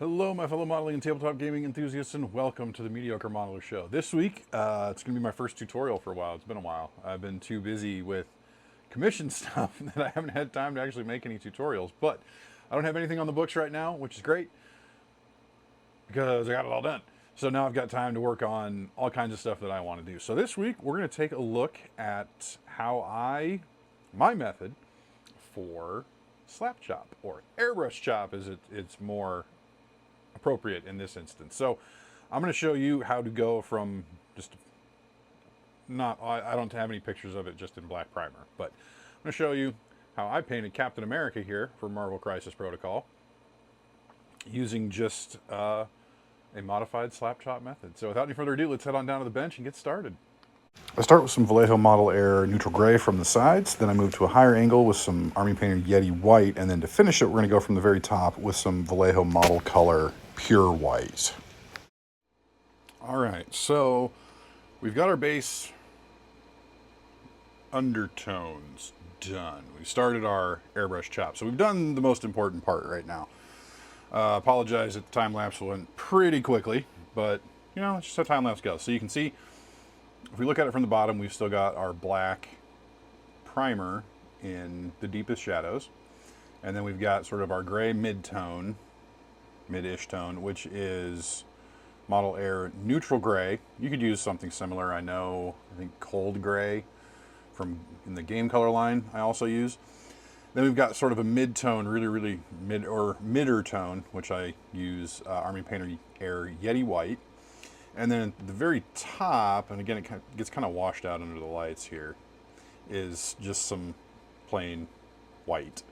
Hello, my fellow modeling and tabletop gaming enthusiasts, and welcome to the Mediocre Modeler Show. This week, it's going to be my first tutorial for a while. It's been a while. I've been too busy with commission stuff that I haven't had time to actually make any tutorials. But I don't have anything on the books right now, which is great because I got it all done. So now I've got time to work on all kinds of stuff that I want to do. So this week, we're going to take a look at my method for Slapchop, or Airbrush Chop as it's more appropriate in this instance. So I'm going to show you how to go from I don't have any pictures of it just in black primer, but I'm going to show you how I painted Captain America here for Marvel Crisis Protocol using just a modified Slapchop method. So without any further ado, let's head on down to the bench and get started. I start with some Vallejo Model Air neutral gray from the sides, then I move to a higher angle with some Army Painted Yeti white, and then to finish it, we're going to go from the very top with some Vallejo Model Color pure white. All right, so we've got our base undertones done. We started our airbrush chop, so we've done the most important part right now. Apologize that the time lapse went pretty quickly, but you know, it's just how time lapse goes. So you can see, if we look at it from the bottom, we've still got our black primer in the deepest shadows, and then we've got sort of our gray mid-tone, mid-ish tone, which is Model Air neutral gray. You could use something similar. I think cold gray from in the game color line I also use. Then we've got sort of a mid-tone, really midder tone, which I use Army Painter Air Yeti white. And then at the very top, and again it gets kind of washed out under the lights here, is just some plain white.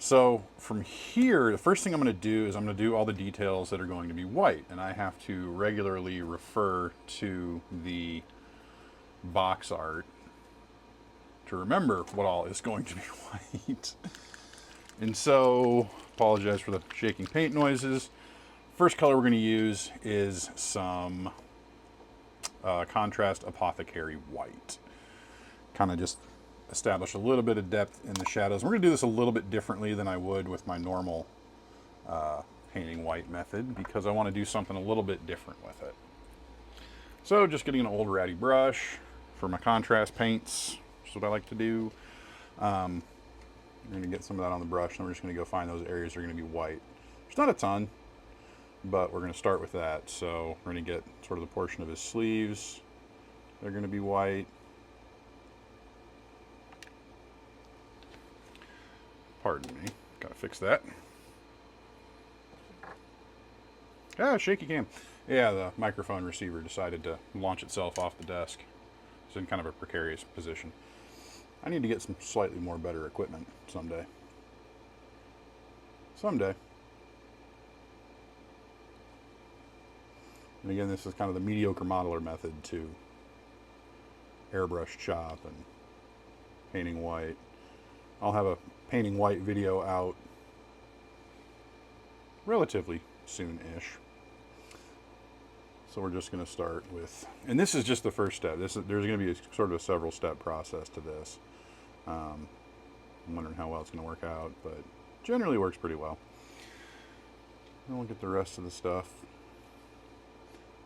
So from here, the first thing I'm going to do is I'm going to do all the details that are going to be white, and I have to regularly refer to the box art to remember what all is going to be white. And so, apologize for the shaking paint noises. First color we're going to use is some contrast apothecary white. Kind of just establish a little bit of depth in the shadows. We're going to do this a little bit differently than I would with my normal painting white method, because I want to do something a little bit different with it. So just getting an old ratty brush for my contrast paints, which is what I like to do. I'm going to get some of that on the brush, and we're just going to go find those areas that are going to be white. There's not a ton, but we're going to start with that. So we're going to get sort of the portion of his sleeves. They're going to be white. Pardon me, gotta fix that. Shaky cam. Yeah, the microphone receiver decided to launch itself off the desk. It's in kind of a precarious position. I need to get some slightly more better equipment someday. Someday. And again, this is kind of the mediocre modeler method to airbrush chop and painting white. I'll have a painting white video out relatively soon-ish. So we're just going to start with, and this is just the first step. There's going to be sort of a several step process to this. I'm wondering how well it's going to work out, but generally works pretty well. Then we'll get the rest of the stuff.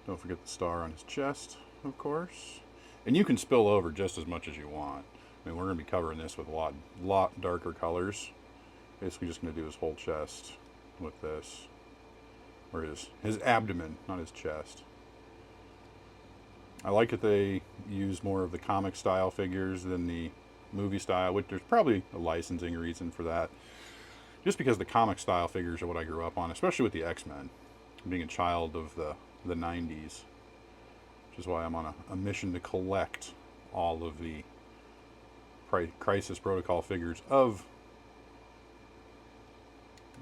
Don't forget the star on his chest, of course. And you can spill over just as much as you want. I mean, we're going to be covering this with a lot darker colors. Basically just going to do his whole chest with this. Or his abdomen, not his chest. I like that they use more of the comic style figures than the movie style, which there's probably a licensing reason for that. Just because the comic style figures are what I grew up on, especially with the X-Men. Being a child of the 90s. Which is why I'm on a mission to collect all of the Crisis Protocol figures of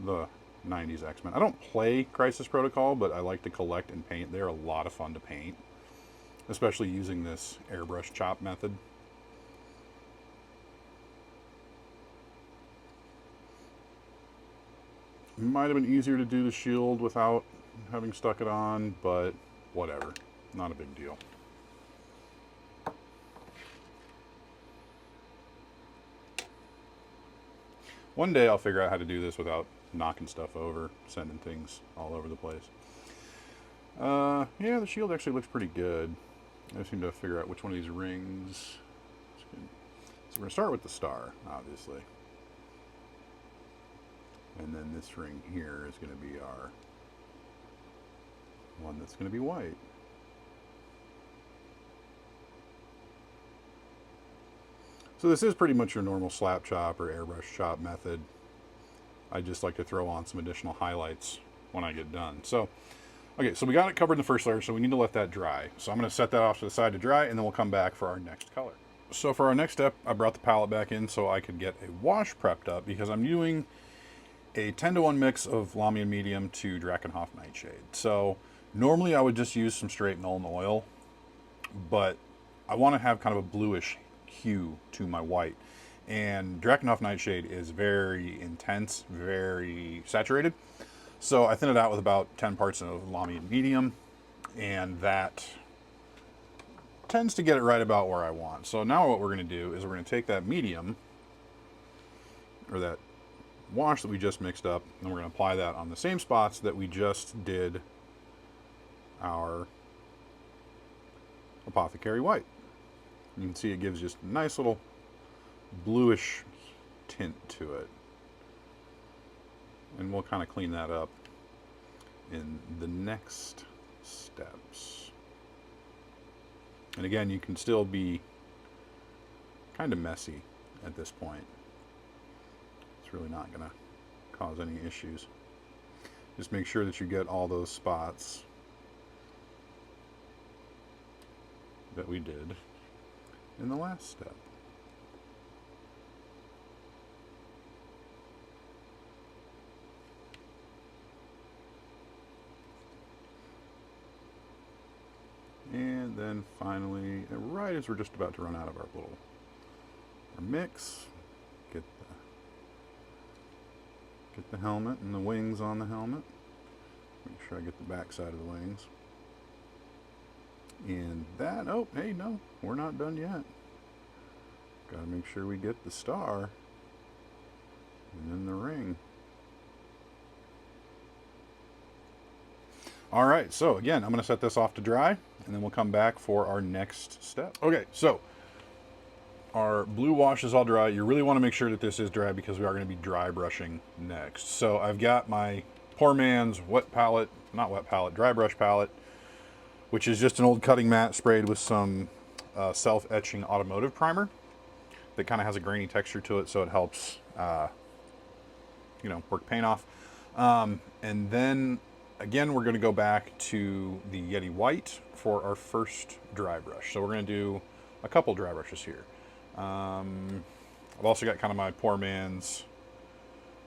the 90s X-Men. I don't play Crisis Protocol, but I like to collect and paint. They're a lot of fun to paint, especially using this airbrush chop method. Might have been easier to do the shield without having stuck it on, but whatever. Not a big deal. One day I'll figure out how to do this without knocking stuff over, sending things all over the place. Yeah, the shield actually looks pretty good. I just need to figure out which one of these rings. So we're going to start with the star, obviously. And then this ring here is going to be our one that's going to be white. So this is pretty much your normal slap chop or airbrush chop method. I just like to throw on some additional highlights when I get done. So, okay, so we got it covered in the first layer, so we need to let that dry. So I'm going to set that off to the side to dry, and then we'll come back for our next color. So for our next step, I brought the palette back in so I could get a wash prepped up, because I'm doing a 10-to-1 mix of Lamy and Medium to Drakenhof Nightshade. So normally I would just use some straight Nuln oil, but I want to have kind of a bluish hue to my white. And Drakenhof Nightshade is very intense, very saturated. So I thin it out with about 10 parts of Lamy and Medium, and that tends to get it right about where I want. So now what we're going to do is we're going to take that medium, or that wash that we just mixed up, and we're going to apply that on the same spots that we just did our Apothecary White. You can see it gives just a nice little bluish tint to it. And we'll kind of clean that up in the next steps. And again, you can still be kind of messy at this point. It's really not going to cause any issues. Just make sure that you get all those spots that we did in the last step. And then finally, right as we're just about to run out of our mix, get the helmet and the wings on the helmet. Make sure I get the back side of the wings. And that, oh, hey, no, we're not done yet. Gotta make sure we get the star and then the ring. All right, so again, I'm gonna set this off to dry, and then we'll come back for our next step. Okay, so our blue wash is all dry. You really wanna make sure that this is dry because we are gonna be dry brushing next. So I've got my poor man's dry brush palette, which is just an old cutting mat sprayed with some self-etching automotive primer that kind of has a grainy texture to it, so it helps, work paint off. And then again, we're going to go back to the Yeti White for our first dry brush. So we're going to do a couple dry brushes here. I've also got kind of my poor man's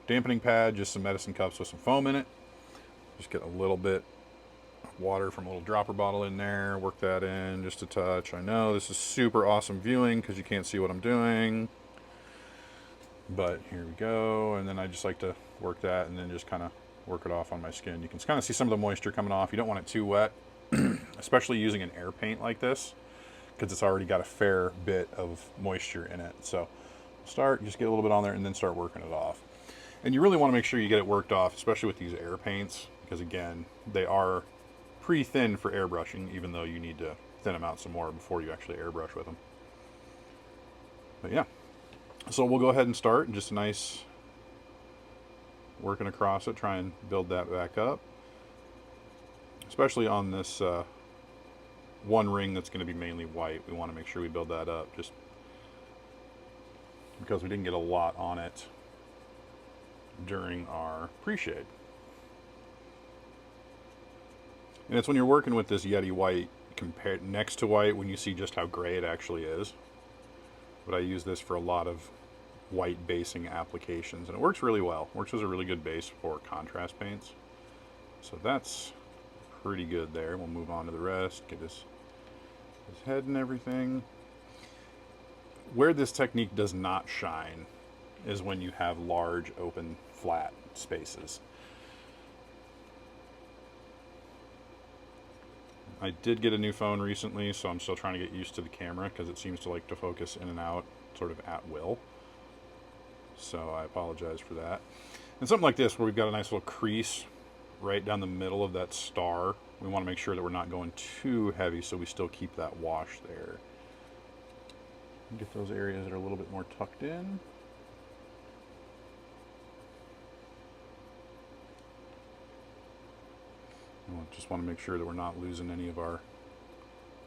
dampening pad, just some medicine cups with some foam in it. Just get a little bit water from a little dropper bottle in there, work that in just a touch. I know this is super awesome viewing because you can't see what I'm doing, but here we go. And then I just like to work that and then just kind of work it off on my skin. You can kind of see some of the moisture coming off. You don't want it too wet, especially using an air paint like this, because it's already got a fair bit of moisture in it. So just get a little bit on there and then start working it off. And you really want to make sure you get it worked off, especially with these air paints, because again, they are pretty thin for airbrushing, even though you need to thin them out some more before you actually airbrush with them. But yeah, so we'll go ahead and start just a nice working across it, try and build that back up, especially on this one ring that's going to be mainly white. We want to make sure we build that up just because we didn't get a lot on it during our pre-shade. And it's when you're working with this Yeti White compared next to white when you see just how gray it actually is. But I use this for a lot of white basing applications, and it works really well. Works as a really good base for contrast paints. So that's pretty good there. We'll move on to the rest, get his head and everything. Where this technique does not shine is when you have large, open, flat spaces. I did get a new phone recently, so I'm still trying to get used to the camera because it seems to like to focus in and out sort of at will. So I apologize for that. And something like this, where we've got a nice little crease right down the middle of that star, we want to make sure that we're not going too heavy so we still keep that wash there. Get those areas that are a little bit more tucked in. Just want to make sure that we're not losing any of our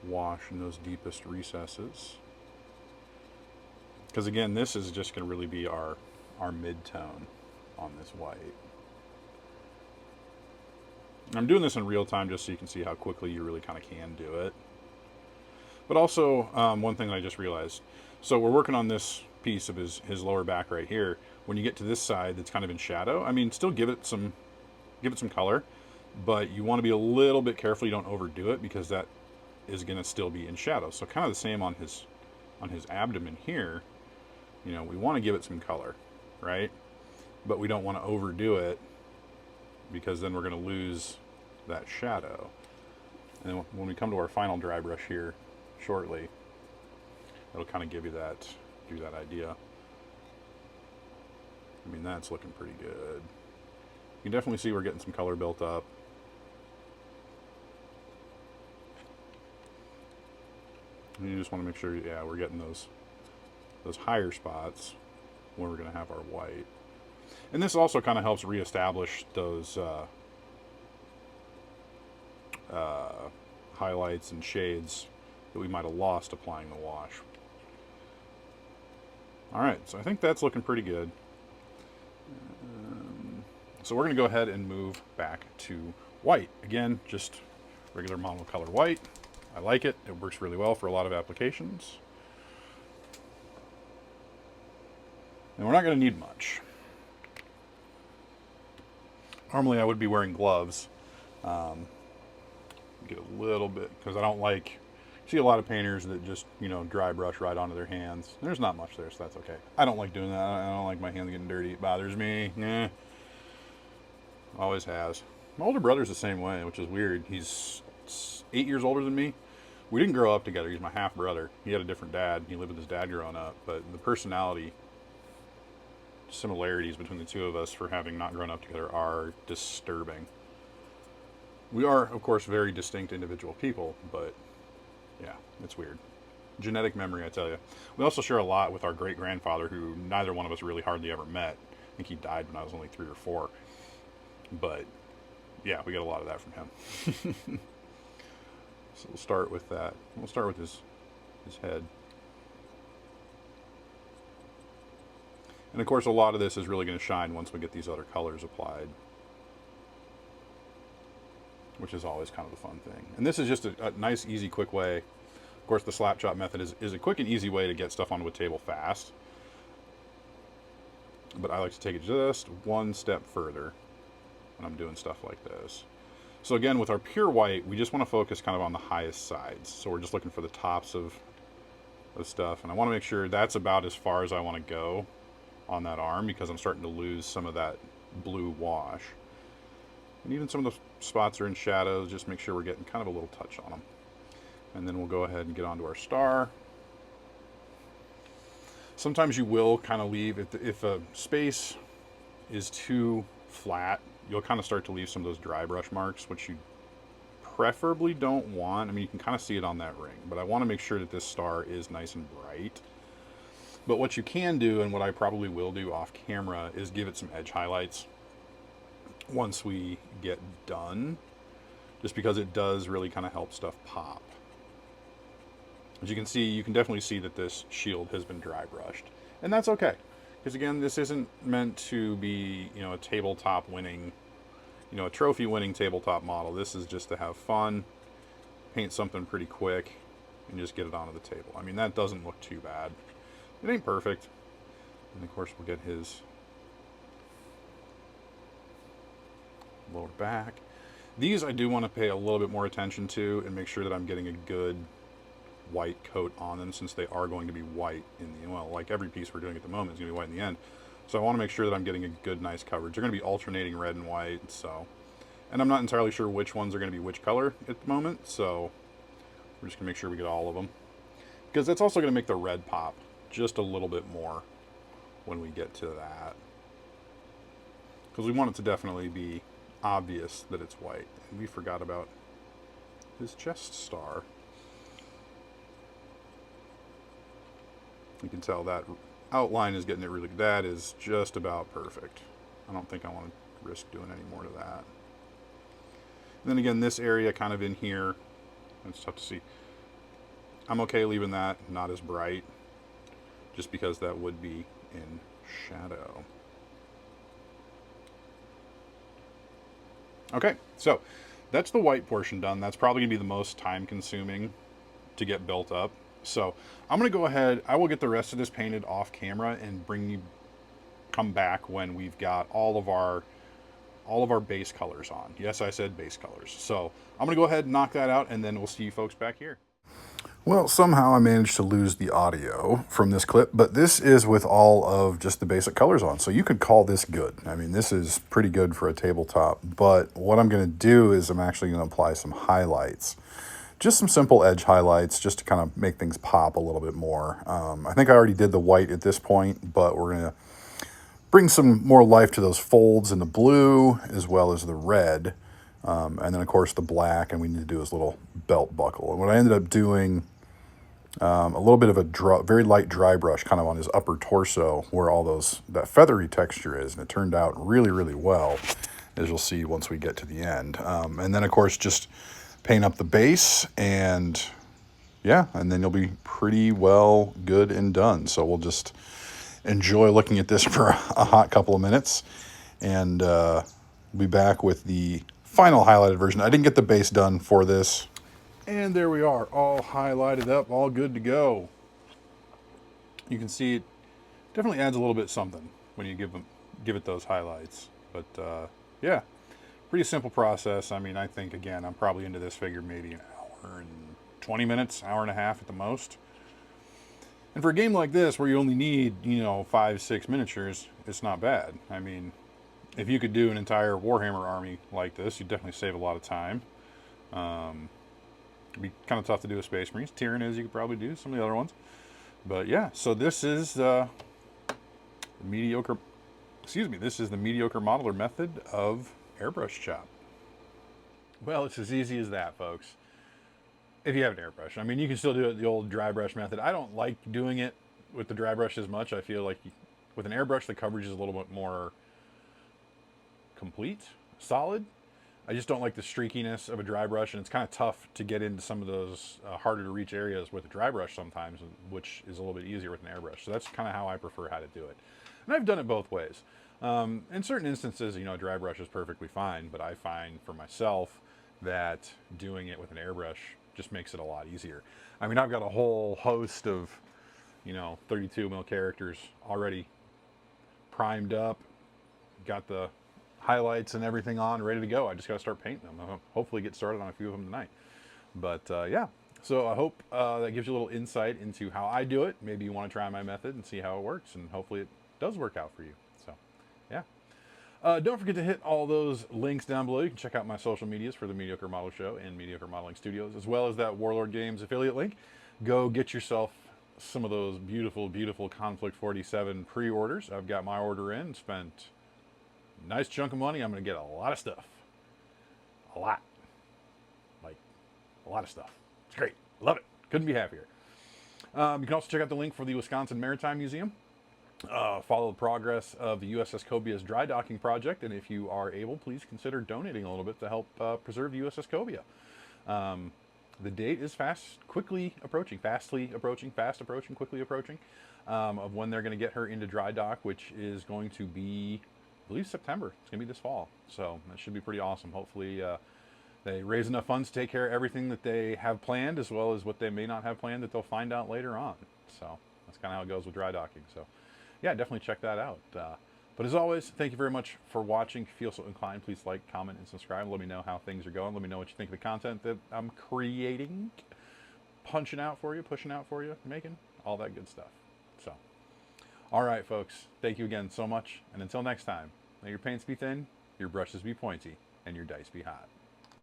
wash in those deepest recesses. Because again, this is just going to really be our mid-tone on this white. I'm doing this in real time just so you can see how quickly you really kind of can do it. But also, one thing that I just realized. So we're working on this piece of his lower back right here. When you get to this side that's kind of in shadow, I mean, still give it some color, but you want to be a little bit careful you don't overdo it, because that is going to still be in shadow. So kind of the same on his abdomen here. You know, we want to give it some color, right? But we don't want to overdo it, because then we're going to lose that shadow. And then when we come to our final dry brush here shortly, it'll kind of give you that idea. I mean, that's looking pretty good. You can definitely see we're getting some color built up. And you just want to make sure, yeah, we're getting those higher spots where we're going to have our white. And this also kind of helps reestablish those highlights and shades that we might have lost applying the wash. Alright, so I think that's looking pretty good. So we're going to go ahead and move back to white. Again, just regular monocolor white. I like it. It works really well for a lot of applications. And we're not going to need much. Normally I would be wearing gloves. Get a little bit, because I don't like, see a lot of painters that just, you know, dry brush right onto their hands. There's not much there, so that's okay. I don't like doing that. I don't like my hands getting dirty. It bothers me. Always has. My older brother's the same way, which is weird. He's 8 years older than me. We didn't grow up together. He's my half brother. He had a different dad. He lived with his dad growing up, but the personality similarities between the two of us for having not grown up together are disturbing. We are, of course, very distinct individual people, but yeah, it's weird. Genetic memory, I tell you. We also share a lot with our great-grandfather, who neither one of us really hardly ever met. I think he died when I was only 3 or 4. But yeah, we get a lot of that from him. So we'll start with that. We'll start with his head. And of course, a lot of this is really going to shine once we get these other colors applied, which is always kind of the fun thing. And this is just a nice, easy, quick way. Of course, the Slapchop method is a quick and easy way to get stuff onto a table fast. But I like to take it just one step further when I'm doing stuff like this. So again, with our pure white, we just want to focus kind of on the highest sides. So we're just looking for the tops of stuff. And I want to make sure that's about as far as I want to go on that arm, because I'm starting to lose some of that blue wash. And even some of the spots are in shadows, just make sure we're getting kind of a little touch on them. And then we'll go ahead and get onto our star. Sometimes you will kind of leave, if a space is too flat, you'll kind of start to leave some of those dry brush marks, which you preferably don't want. I mean, you can kind of see it on that ring, but I want to make sure that this star is nice and bright. But what you can do, and what I probably will do off camera, is give it some edge highlights once we get done, just because it does really kind of help stuff pop. As you can see, you can definitely see that this shield has been dry brushed, and that's okay, because again, this isn't meant to be, you know, a tabletop winning, you know, a trophy winning tabletop model. This is just to have fun, paint something pretty quick, and just get it onto the table. I mean, that doesn't look too bad. It ain't perfect. And of course, we'll get his lower back. These I do want to pay a little bit more attention to and make sure that I'm getting a good white coat on them, since they are going to be white in the, well, like every piece we're doing at the moment is going to be white in the end. So I want to make sure that I'm getting a good, nice coverage. They're going to be alternating red and white, so, and I'm not entirely sure which ones are going to be which color at the moment, so we're just going to make sure we get all of them, because that's also going to make the red pop just a little bit more when we get to that. because we want it to definitely be obvious that it's white. And we forgot about his chest star. You can tell that outline is getting it really, that is just about perfect. I don't think I want to risk doing any more to that. And then again, this area kind of in here, it's tough to see. I'm okay leaving that not as bright, just because that would be in shadow. Okay, so that's the white portion done. That's probably going to be the most time consuming to get built up. So I'm going to go ahead, I will get the rest of this painted off camera and come back when we've got all of our base colors on. Yes, I said base colors. So I'm going to go ahead and knock that out, and then we'll see you folks back here. Well, somehow I managed to lose the audio from this clip, but this is with all of just the basic colors on. So you could call this good. I mean, this is pretty good for a tabletop, but what I'm going to do is I'm actually going to apply some highlights. Just some simple edge highlights just to kind of make things pop a little bit more. I think I already did the white at this point, but we're going to bring some more life to those folds in the blue as well as the red. And then, of course, the black, and we need to do his little belt buckle. And what I ended up doing, a little bit of a very light dry brush kind of on his upper torso where all that feathery texture is, and it turned out really, really well, as you'll see once we get to the end. And then, of course, just paint up the base, and yeah, and then you'll be pretty well good and done. So we'll just enjoy looking at this for a hot couple of minutes, and be back with the final highlighted version. I didn't get the base done for this. And there we are, all highlighted up, all good to go. You can see it definitely adds a little bit something when you give it those highlights. But yeah, pretty simple process. I mean, I think, again, I'm probably into this figure maybe an hour and 20 minutes, hour and a half at the most. And for a game like this, where you only need, 5-6 miniatures, it's not bad. I mean, if you could do an entire Warhammer army like this, you'd definitely save a lot of time. It'd be kind of tough to do with Space Marines. Tyranids you could probably do, some of the other ones. But yeah, so this is the mediocre modeler method of Airbrush Chop. Well, it's as easy as that, folks. If you have an airbrush. I mean, you can still do it the old dry brush method. I don't like doing it with the dry brush as much. I feel like with an airbrush, the coverage is a little bit more complete, solid. I just don't like the streakiness of a dry brush, and it's kind of tough to get into some of those harder to reach areas with a dry brush sometimes, which is a little bit easier with an airbrush. So that's kind of how I prefer how to do it. And I've done it both ways. In certain instances, a dry brush is perfectly fine, but I find for myself that doing it with an airbrush just makes it a lot easier. I mean, I've got a whole host of, 32 mil characters already primed up, got the highlights and everything on, ready to go. I just got to start painting them. I'll hopefully get started on a few of them tonight. But yeah, so I hope that gives you a little insight into how I do it. Maybe you want to try my method and see how it works, and hopefully it does work out for you. So yeah. Don't forget to hit all those links down below. You can check out my social medias for the Mediocre Model Show and Mediocre Modeling Studios, as well as that Warlord Games affiliate link. Go get yourself some of those beautiful, beautiful Conflict 47 pre-orders. I've got my order in, spent a nice chunk of money. I'm going to get a lot of stuff. A lot. Like, a lot of stuff. It's great. Love it. Couldn't be happier. You can also check out the link for the Wisconsin Maritime Museum. Follow the progress of the USS Cobia's dry docking project, and if you are able, please consider donating a little bit to help preserve USS Cobia. The date is fast approaching, quickly approaching, of when they're going to get her into dry dock, which is going to be, I believe, September. It's going to be this fall, so that should be pretty awesome. Hopefully they raise enough funds to take care of everything that they have planned, as well as what they may not have planned that they'll find out later on. So that's kind of how it goes with dry docking. So yeah, definitely check that out. But as always, thank you very much for watching. If you feel so inclined, please like, comment, and subscribe. Let me know how things are going. Let me know what you think of the content that I'm creating, pushing out for you, making, all that good stuff. So, all right, folks. Thank you again so much. And until next time, may your paints be thin, your brushes be pointy, and your dice be hot.